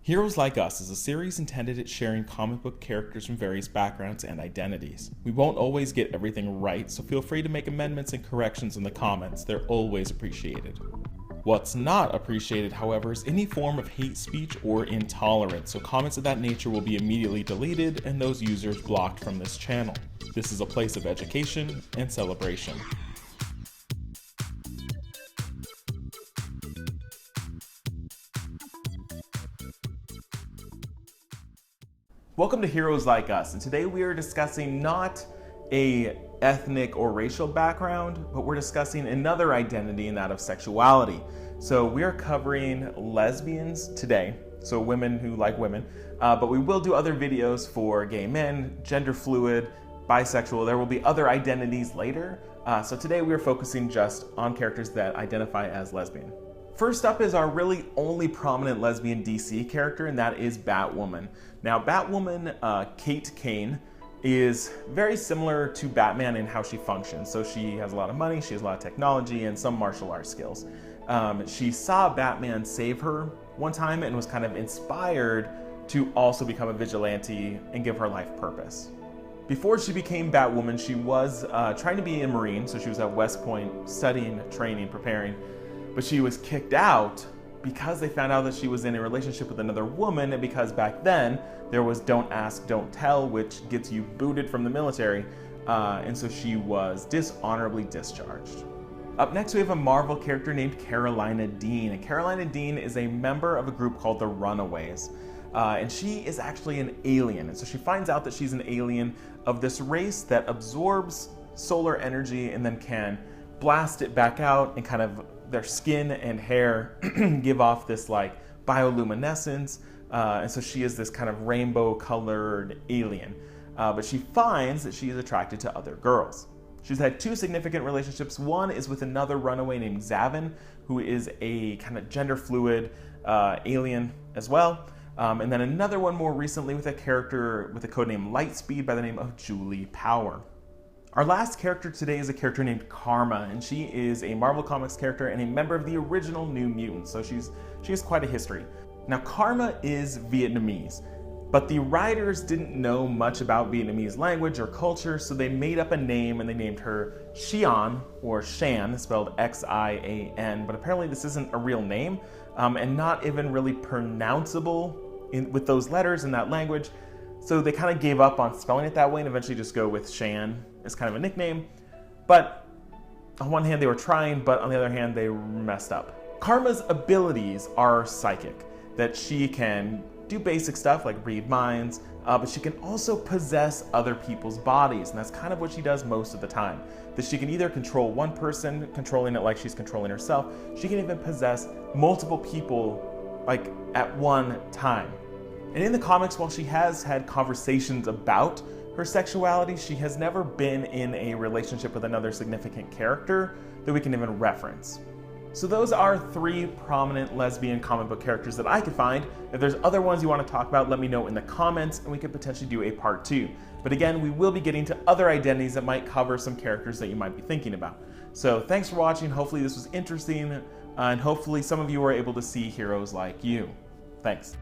Heroes Like Us is a series intended at sharing comic book characters from various backgrounds and identities. We won't always get everything right, so feel free to make amendments and corrections in the comments. They're always appreciated. What's not appreciated, however, is any form of hate speech or intolerance, so comments of that nature will be immediately deleted and those users blocked from this channel. This is a place of education and celebration. Welcome to Heroes Like Us, and today we are discussing not a ethnic or racial background, but we're discussing another identity, and that of sexuality. So we are covering lesbians today, so women who like women, but we will do other videos for gay men, gender fluid, bisexual. There will be other identities later. So today we are focusing just on characters that identify as lesbian. First up is our really only prominent lesbian DC character, and that is Batwoman. Now, Batwoman, Kane, is very similar to Batman in how she functions. So she has a lot of money, she has a lot of technology, and some martial arts skills. She saw Batman save her one time and was kind of inspired to also become a vigilante and give her life purpose. Before she became Batwoman, she was trying to be a Marine, so she was at West Point studying, training, preparing. But she was kicked out because they found out that she was in a relationship with another woman, and because back then there was don't ask, don't tell, which gets you booted from the military, and so she was dishonorably discharged. Up next we have a Marvel character named Karolina Dean, and Karolina Dean is a member of a group called the Runaways, and she is actually an alien, and so she finds out that she's an alien of this race that absorbs solar energy and then can blast it back out, and kind of their skin and hair give off this like bioluminescence, and so she is this kind of rainbow colored alien, but she finds that she is attracted to other girls. She's had two significant relationships. One is with another runaway named Zavin, who is a kind of gender fluid alien as well, and then another one more recently with a character with a codename Lightspeed by the name of Julie Power. Our last character today is a character named Karma, and she is a Marvel Comics character and a member of the original New Mutants, so she has quite a history. Now, Karma is Vietnamese, but the writers didn't know much about Vietnamese language or culture, so they made up a name and they named her Xian, or Shan, spelled X-I-A-N, but apparently this isn't a real name, and not even really pronounceable with those letters in that language. So they kind of gave up on spelling it that way and eventually just go with Shan as kind of a nickname. But on one hand they were trying, but on the other hand they messed up. Karma's abilities are psychic, that she can do basic stuff like read minds, but she can also possess other people's bodies, and that's kind of what she does most of the time. That she can either control one person, controlling it like she's controlling herself. She can even possess multiple people like at one time. And in the comics, while she has had conversations about her sexuality, she has never been in a relationship with another significant character that we can even reference. So those are three prominent lesbian comic book characters that I could find. If there's other ones you want to talk about, let me know in the comments and we could potentially do a part 2. But again, we will be getting to other identities that might cover some characters that you might be thinking about. So thanks for watching. Hopefully this was interesting, and hopefully some of you were able to see heroes like you. Thanks.